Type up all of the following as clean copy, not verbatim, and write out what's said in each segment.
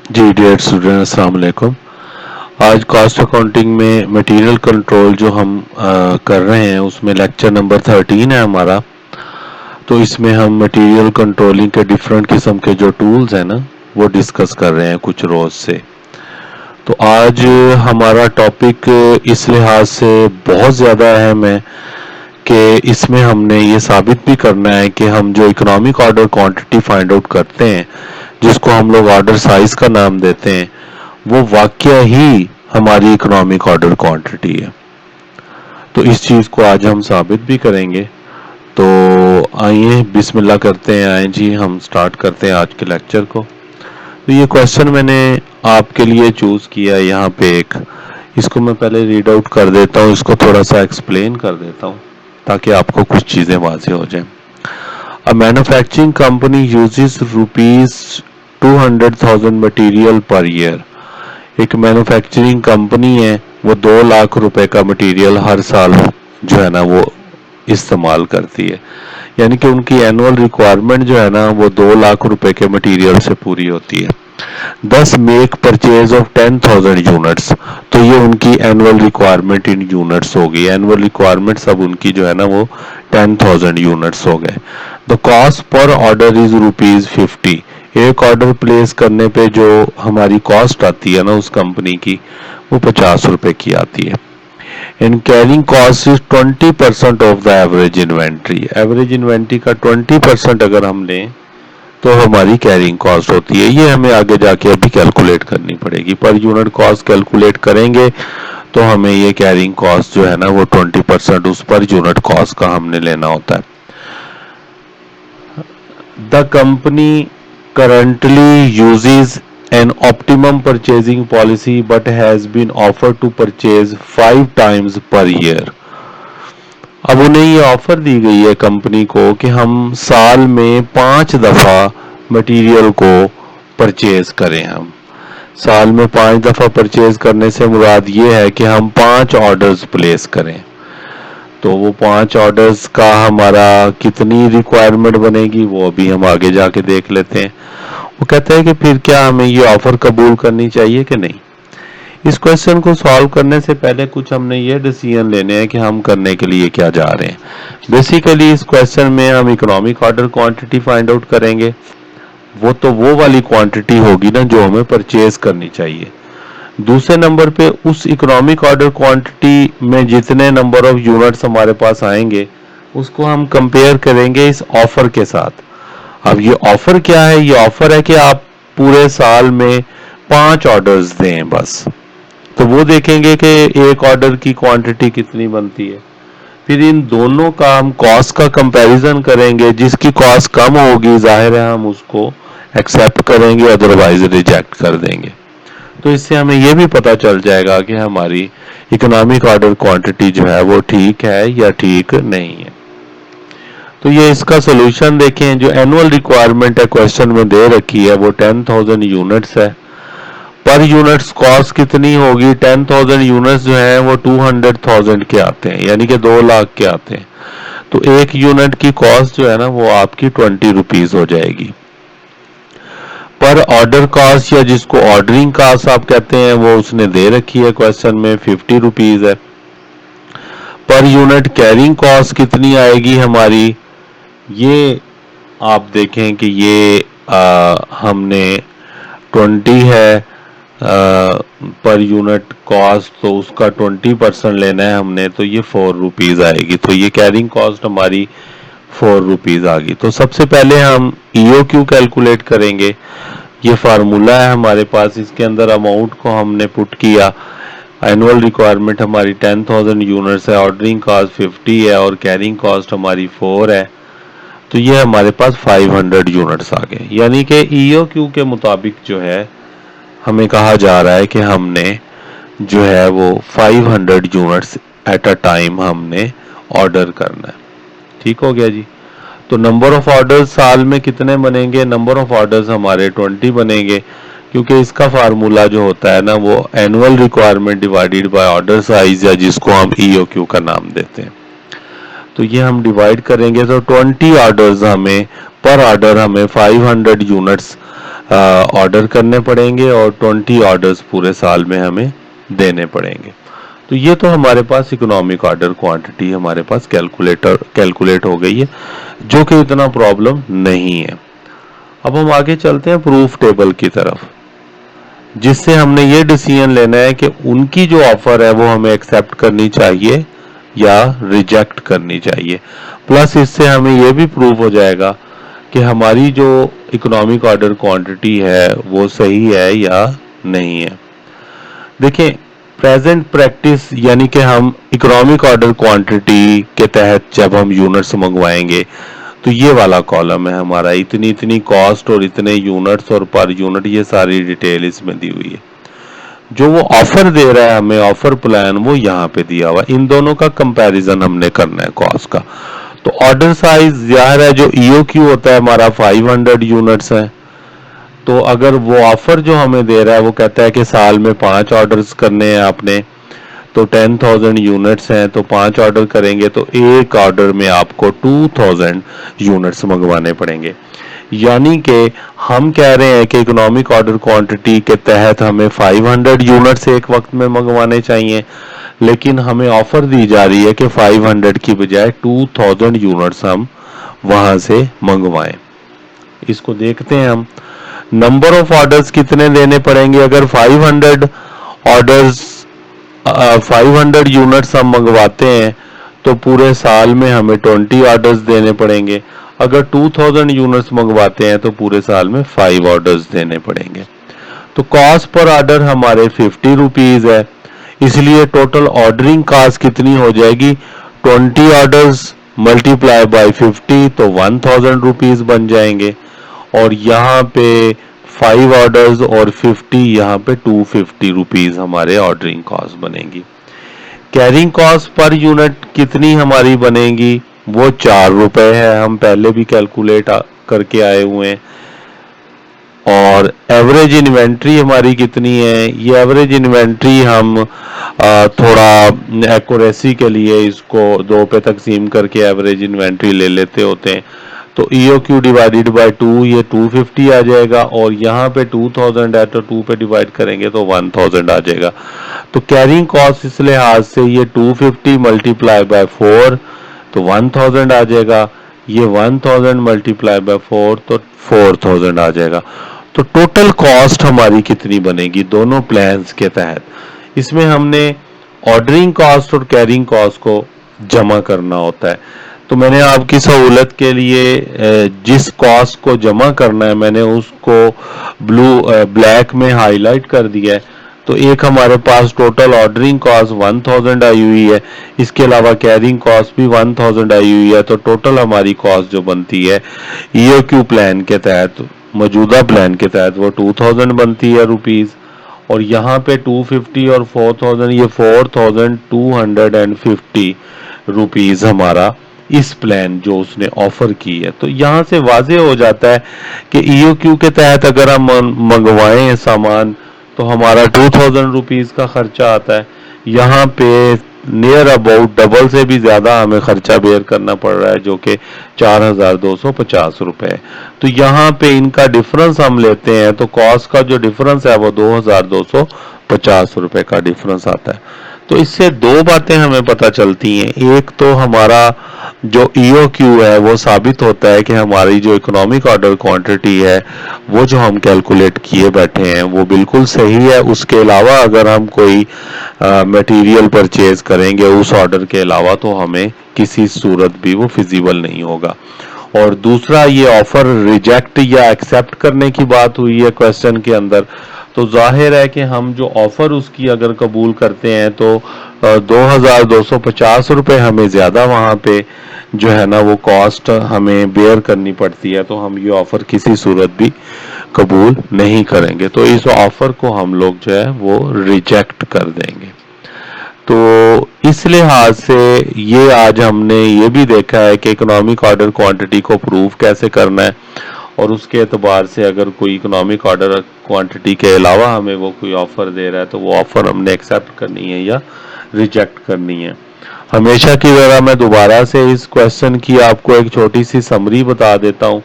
जी dear student अस्सलाम वालेकुम। आज कॉस्ट अकाउंटिंग में मटेरियल कंट्रोल जो हम कर रहे हैं उसमें लेक्चर नंबर 13 है हमारा। तो इसमें हम मटेरियल कंट्रोलिंग के डिफरेंट किस्म के जो टूल्स हैं ना वो डिस्कस कर रहे हैं कुछ रोज से। तो आज हमारा टॉपिक इस लिहाज से बहुत ज़्यादा अहम है कि इसमें हमने ये साबित भी करना है कि हम जो economic order quantity find out करते हैं, जिसको हम लोग ऑर्डर साइज का नाम देते हैं, वो वाकया ही हमारी इकोनॉमिक ऑर्डर क्वांटिटी है। तो इस चीज़ को आज हम साबित भी करेंगे। तो आइए बिस्मिल्लाह करते हैं। आए जी, हम स्टार्ट करते हैं आज के लेक्चर को। तो ये क्वेश्चन मैंने आपके लिए चूज़ किया है यहाँ पे एक। इसको मैं पहले रीड आउट कर देता हूँ, इसको थोड़ा सा एक्सप्लेन कर देता हूँ ताकि आपको कुछ चीज़ें वाज़ेह हो जाएं। A manufacturing company uses ₹200,000 material per year. एक मैन्युफैक्चरिंग कंपनी है, वो 2 लाख रुपए का मटेरियल हर साल जो है ना वो इस्तेमाल करती है। यानी कि उनकी एनुअल रिक्वायरमेंट जो है ना वो 2 लाख रुपए के मटेरियल से पूरी होती है। 10 मेक परचेज ऑफ 10,000 यूनिट्स। तो ये उनकी एनुअल रिक्वायरमेंट इन यूनिट्स होगी। एनुअल रिक्वायरमेंट सब उनकी जो है ना वो 10,000 यूनिट्स हो गए। The cost per order is ₹50। एक ऑर्डर प्लेस करने पे जो हमारी कॉस्ट आती है ना उस कंपनी की, वो 50 रुपए की आती है। In carrying cost is 20% of the average inventory. Average inventory का 20% अगर हम लें तो हमारी कैरिंग कॉस्ट होती है। ये हमें आगे जाके अभी कैलकुलेट करनी पड़ेगी। पर यूनिट कॉस्ट कैलकुलेट करेंगे तो हमें ये कैरिंग कॉस्ट जो है ना वो 20% उस पर यूनिट कॉस्ट का हमने लेना होता है। The company currently uses an optimum purchasing policy but has been offered to purchase 5 times per year। अब उन्हें ये ऑफर दी गई है कंपनी को कि हम साल में 5 दफा मटेरियल को परचेज करें। हम साल में 5 दफा परचेज करने से मुराद ये है कि हम 5 ऑर्डर्स प्लेस करें। तो वो 5 ऑर्डर्स का हमारा कितनी रिक्वायरमेंट बनेगी वो अभी हम आगे जाके देख लेते हैं। वो कहते हैं कि फिर क्या हमें ये ऑफर कबूल करनी चाहिए कि नहीं। इस क्वेश्चन को सॉल्व करने से पहले कुछ हमने ये डिसीजन लेने हैं कि हम करने के लिए क्या जा रहे हैं। बेसिकली इस क्वेश्चन में हम economic order quantity find out करेंगे। वो वाली क्वांटिटी होगी ना जो हमें परचेज करनी चाहिए। दूसरे नंबर पे उस इकोनॉमिक ऑर्डर क्वांटिटी में जितने नंबर ऑफ यूनिट्स हमारे पास आएंगे उसको हम कंपेयर करेंगे इस ऑफर के साथ। अब ये ऑफर क्या है? ये ऑफर है कि आप पूरे साल में 5 ऑर्डर्स दें बस। तो वो देखेंगे कि एक ऑर्डर की क्वांटिटी कितनी बनती है। फिर इन दोनों का हम कॉस्ट का कंपैरिजन करेंगे। जिसकी कॉस्ट कम होगी जाहिर है हम उसको एक्सेप्ट करेंगे, अदरवाइज रिजेक्ट कर देंगे। तो इससे हमें यह भी पता चल जाएगा कि हमारी इकोनॉमिक ऑर्डर क्वांटिटी जो है वो ठीक है या ठीक नहीं है। तो ये इसका सोल्यूशन देखें। जो एनुअल रिक्वायरमेंट है क्वेश्चन में दे रखी है वो 10,000 यूनिट्स है। पर यूनिट्स कॉस्ट कितनी होगी? 10,000 यूनिट्स जो है वो 200,000 के आते हैं, यानी कि 2 लाख के आते हैं। तो एक यूनिट की कॉस्ट जो है ना वो आपकी 20 रुपीज हो जाएगी। पर ऑर्डर कॉस्ट या जिसको ऑर्डरिंग कॉस्ट आप कहते हैं वो उसने दे रखी है क्वेश्चन में 50 रुपीज है। पर यूनिट कैरिंग कॉस्ट कितनी आएगी हमारी? ये आप देखें कि ये हमने 20 है पर यूनिट कॉस्ट, तो उसका 20% लेना है हमने, तो ये 4 रुपीज आएगी। तो ये कैरिंग कॉस्ट हमारी 4 रुपीज आ गई। तो सबसे पहले हम EOQ कैलकुलेट करेंगे। ये फार्मूला है हमारे पास, इसके अंदर अमाउंट को हमने पुट किया। एनुअल रिक्वायरमेंट हमारी 10,000 यूनिट्स है, ऑर्डरिंग कॉस्ट 50 है और कैरिंग कॉस्ट हमारी 4 है। तो ये हमारे पास 500 यूनिट्स आ गए। यानी कि EOQ के मुताबिक जो है हमें कहा जा रहा है कि हमने जो है वो 500 यूनिट्स एट अ टाइम हमने ऑर्डर करना है। ठीक हो गया जी। तो नंबर ऑफ ऑर्डर्स साल में कितने बनेंगे? नंबर ऑफ ऑर्डर्स हमारे 20 बनेंगे, क्योंकि इसका फार्मूला जो होता है ना वो annual requirement divided by order size, या जिसको हम EOQ का नाम देते हैं। तो ये हम डिवाइड करेंगे तो 20 ऑर्डर्स हमें, पर ऑर्डर हमें 500 यूनिट्स ऑर्डर करने पड़ेंगे और 20 ऑर्डर्स पूरे साल में हमें देने पड़ेंगे। तो ये तो हमारे पास इकोनॉमिक ऑर्डर क्वांटिटी हमारे पास कैलकुलेट हो गई है, जो कि इतना प्रॉब्लम नहीं है। अब हम आगे चलते हैं प्रूफ टेबल की तरफ, जिससे हमने ये डिसीजन लेना है कि उनकी जो ऑफर है वो हमें एक्सेप्ट करनी चाहिए या रिजेक्ट करनी चाहिए। प्लस इससे हमें ये भी प्रूफ हो जाएगा कि हमारी जो इकोनॉमिक ऑर्डर क्वांटिटी है वो सही है या नहीं है। देखिए, प्रेजेंट प्रैक्टिस यानी कि हम इकोनॉमिक ऑर्डर क्वांटिटी के तहत जब हम यूनिट्स मंगवाएंगे तो ये वाला कॉलम है हमारा, इतनी इतनी कॉस्ट और इतने यूनिट्स और पर यूनिट, ये सारी डिटेल इसमें दी हुई है। जो वो ऑफर दे रहा है हमें, ऑफर प्लान, वो यहाँ पे दिया हुआ है। इन दोनों का कंपैरिजन हमने करना है कॉस्ट का। तो ऑर्डर साइज ज़ाहिर है जो ईओक्यू होता है हमारा 500 यूनिट्स है। तो अगर वो ऑफर जो हमें दे रहा है वो कहता है कि साल में 5 ऑर्डर्स करने हैं आपने, तो 10,000 यूनिट्स हैं, तो 5 ऑर्डर करेंगे तो एक ऑर्डर में आपको 2000 यूनिट्स मंगवाने पड़ेंगे। यानी कि हम कह रहे हैं कि इकोनॉमिक ऑर्डर क्वांटिटी के तहत हमें 500 यूनिट्स एक वक्त में मंगवाने चाहिए, लेकिन हमें ऑफर दी जा रही है कि 500 की बजाय 2000 यूनिट्स हम वहां से मंगवाएं। इसको देखते हैं हम। नंबर ऑफ ऑर्डर्स कितने देने पड़ेंगे? अगर 500 यूनिट्स हम मंगवाते हैं तो पूरे साल में हमें 20 ऑर्डर्स देने पड़ेंगे। अगर 2000 यूनिट्स मंगवाते हैं तो पूरे साल में 5 ऑर्डर्स देने पड़ेंगे। तो कॉस्ट पर ऑर्डर हमारे 50 रुपीज है, इसलिए टोटल ऑर्डरिंग कॉस्ट कितनी हो जाएगी? 20 ऑर्डर्स मल्टीप्लाई बाय 50 तो 1000 रुपीज बन जाएंगे। और यहाँ पे 5 ऑर्डर्स और 50, यहाँ पे 250 रुपीज हमारे ऑर्डरिंग कॉस्ट बनेगी। कैरिंग कॉस्ट पर यूनिट कितनी हमारी बनेगी? वो 4 रुपए है, हम पहले भी कैलकुलेट करके आए हुए हैं। और एवरेज इन्वेंट्री हमारी कितनी है? ये एवरेज इन्वेंट्री हम थोड़ा एक्यूरेसी के लिए इसको 2 पे तकसीम करके एवरेज इन्वेंट्री ले लेते होते हैं। तो EOQ डिवाइडेड बाय 2, ये 250 आ जाएगा, और यहाँ पे 2000 है तो 2 पे डिवाइड करेंगे तो 1000 आ जाएगा। तो कैरिंग कॉस्ट इस लिहाज से ये 250 मल्टीप्लाई बाय 4 तो 1000 आ जाएगा। ये 1000 मल्टीप्लाई बाय 4 तो 4000 आ जाएगा। तो टोटल कॉस्ट हमारी कितनी बनेगी दोनों प्लान्स के तहत? इसमें हमने ऑर्डरिंग कॉस्ट और कैरिंग कॉस्ट को जमा करना होता है। तो मैंने आपकी सहूलत के लिए जिस कॉस्ट को जमा करना है मैंने उसको ब्लैक में हाईलाइट कर दिया है। तो एक हमारे पास टोटल ऑर्डरिंग कॉस्ट 1000 आई हुई है, इसके अलावा कैरिंग कॉस्ट भी 1000 आई हुई है। तो टोटल हमारी कॉस्ट जो बनती है EOQ प्लान के तहत, मौजूदा प्लान के तहत, वो 2000 बनती है रुपीज। और यहाँ पे 250 और 4000, ये 4250 रुपीज हमारा इस प्लान जो उसने ऑफर की है। तो यहाँ से वाजे हो जाता है कि EOQ के तहत अगर हम मंगवाएं सामान तो हमारा 2000 रुपीज का खर्चा आता है। यहाँ पे नियर अबाउट डबल से भी ज्यादा हमें खर्चा बेयर करना पड़ रहा है, जो कि 4250 रुपए। तो यहाँ पे इनका डिफरेंस हम लेते हैं तो कॉस्ट का जो डिफरेंस है वो 2250 रुपए का डिफरेंस आता है। तो इससे दो बातें हमें पता चलती हैं। एक तो हमारा जो EOQ है वो साबित होता है कि हमारी जो इकोनॉमिक ऑर्डर क्वांटिटी है वो जो हम कैलकुलेट किए बैठे हैं वो बिल्कुल सही है। उसके अलावा अगर हम कोई मटेरियल परचेज करेंगे उस ऑर्डर के अलावा तो हमें किसी सूरत भी वो फिजिबल नहीं होगा। और दूसरा, ये ऑफर रिजेक्ट या एक्सेप्ट करने की बात हुई है क्वेश्चन के अंदर। तो जाहिर है कि हम जो ऑफर उसकी अगर कबूल करते हैं तो 2250 रुपये हमें ज़्यादा वहाँ पे जो है ना वो कॉस्ट हमें बेयर करनी पड़ती है। तो हम ये ऑफर किसी सूरत भी कबूल नहीं करेंगे। तो इस ऑफर को हम लोग जो है वो रिजेक्ट कर देंगे। तो इस लिहाज से ये आज हमने ये भी देखा है कि इकोनॉमिक ऑर्डर क्वांटिटी को प्रूव कैसे करना है, और उसके एतबार से अगर कोई इकोनॉमिक ऑर्डर क्वांटिटी के अलावा हमें वो कोई ऑफर दे रहा है तो वो ऑफर हमने एक्सेप्ट करनी है या रिजेक्ट करनी है। हमेशा की तरह मैं दोबारा से इस क्वेश्चन की आपको एक छोटी सी समरी बता देता हूँ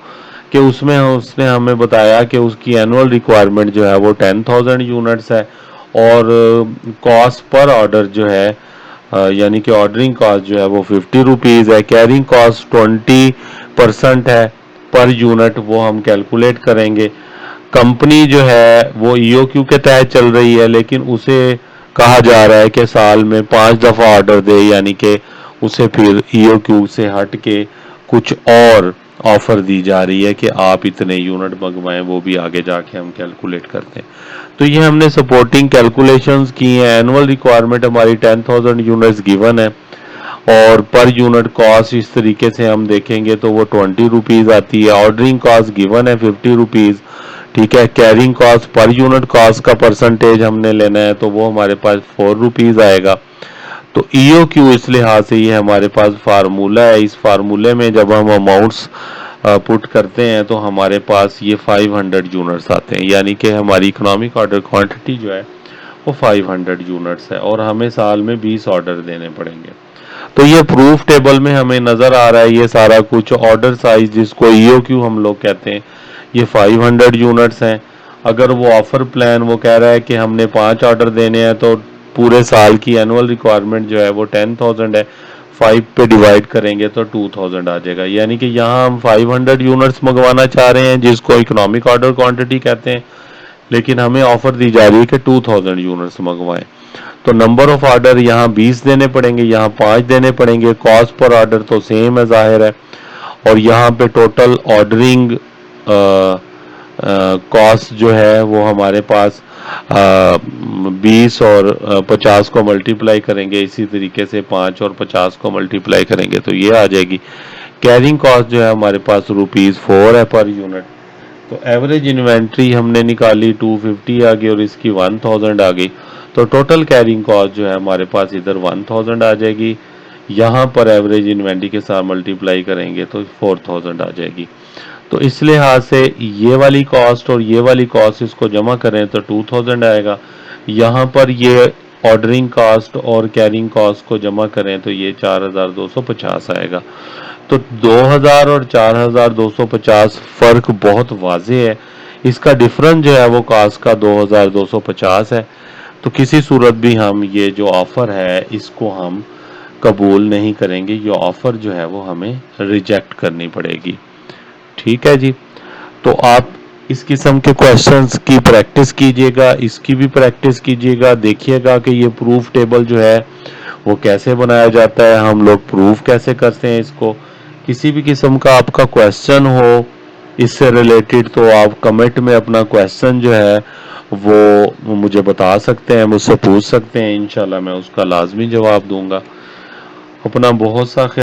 कि उसमें उसने हमें बताया कि उसकी एनुअल रिक्वायरमेंट जो है वो 10,000 यूनिट्स है और कॉस्ट पर ऑर्डर जो है यानी कि ऑर्डरिंग कॉस्ट जो है वो 50 रुपीज़ है, कैरिंग कॉस्ट 20% है पर यूनिट, वो हम कैलकुलेट करेंगे। कंपनी जो है वो ईओक्यू के तहत चल रही है, लेकिन उसे कहा जा रहा है कि साल में 5 दफ़ा ऑर्डर दे, यानी कि उसे फिर ईओक्यू से हट के कुछ और ऑफर दी जा रही है कि आप इतने यूनिट मंगवाएं, वो भी आगे जाके हम कैलकुलेट करते हैं। तो ये हमने सपोर्टिंग कैलकुलेशंस की हैं। एनुअल रिक्वायरमेंट हमारी 10,000 यूनिट्स गिवन है और पर यूनिट कॉस्ट इस तरीके से हम देखेंगे तो वो 20 रुपीज़ आती है। ऑर्डरिंग कॉस्ट गिवन है 50 रुपीज़, ठीक है। Carrying cost per unit cost का परसेंटेज हमने लेना है तो वो हमारे पास 4 रुपीज़ आएगा। तो ईओक्यू इस लिहाज से ये हमारे पास फार्मूला है। इस फार्मूले में जब हम अमाउंट्स पुट करते हैं तो हमारे पास ये 500 यूनिट्स आते हैं, यानी कि हमारी इकोनॉमिक ऑर्डर क्वांटिटी जो है वो 500 यूनिट्स है और हमें साल में 20 ऑर्डर देने पड़ेंगे। तो ये प्रूफ टेबल में हमें नज़र आ रहा है ये सारा कुछ। ऑर्डर साइज जिसको ईओक्यू हम लोग कहते हैं ये 500 यूनिट्स हैं। अगर वो ऑफर प्लान वो कह रहा है कि हमने 5 ऑर्डर देने हैं तो पूरे साल की एनुअल रिक्वायरमेंट जो है वो 10,000 है, 5 पे डिवाइड करेंगे तो 2,000 आ जाएगा। यानी कि यहाँ हम 500 यूनिट्स मंगवाना चाह रहे हैं जिसको इकोनॉमिक ऑर्डर क्वांटिटी कहते हैं, लेकिन हमें ऑफर दी जा रही है कि 2,000 यूनिट्स मंगवाएं। तो नंबर ऑफ ऑर्डर यहाँ 20 देने पड़ेंगे, यहाँ 5 देने पड़ेंगे। कॉस्ट पर ऑर्डर तो सेम है, जाहिर है। और यहाँ पे टोटल ऑर्डरिंग कॉस्ट जो है वो हमारे पास 20 और 50 को मल्टीप्लाई करेंगे, इसी तरीके से 5 और 50 को मल्टीप्लाई करेंगे तो ये आ जाएगी। कैरिंग कॉस्ट जो है हमारे पास ₹4 है पर यूनिट। तो एवरेज इन्वेंट्री हमने निकाली 250 आ गई और इसकी 1000 आ गई। तो टोटल कैरिंग कॉस्ट जो है हमारे पास इधर 1000 आ जाएगी। यहाँ पर एवरेज इन्वेंट्री के साथ मल्टीप्लाई करेंगे तो 4000 आ जाएगी। तो इस लिहाज से ये वाली कॉस्ट और ये वाली कॉस्ट इसको जमा करें तो 2000 आएगा। यहाँ पर ये ऑर्डरिंग कॉस्ट और कैरिंग कॉस्ट को जमा करें तो ये 4250 आएगा। तो 2000 और 4250 फर्क बहुत वाज़ेह है। इसका डिफरेंस जो है वो कॉस्ट का 2250 है। तो किसी सूरत भी हम ये जो ऑफ़र है इसको हम कबूल नहीं करेंगे। ये ऑफ़र जो है वो हमें रिजेक्ट करनी पड़ेगी। ठीक है जी। तो आप इस किस्म के क्वेश्चंस की प्रैक्टिस कीजिएगा, इसकी भी प्रैक्टिस कीजिएगा। देखिएगा कि ये प्रूफ टेबल जो है वो कैसे बनाया जाता है, हम लोग प्रूफ कैसे करते हैं इसको। किसी भी किस्म का आपका क्वेश्चन हो इससे रिलेटेड तो आप कमेंट में अपना क्वेश्चन जो है वो मुझे बता सकते हैं, मुझसे पूछ सकते हैं। इंशाल्लाह मैं उसका लाजमी जवाब दूंगा। अपना बहुत सा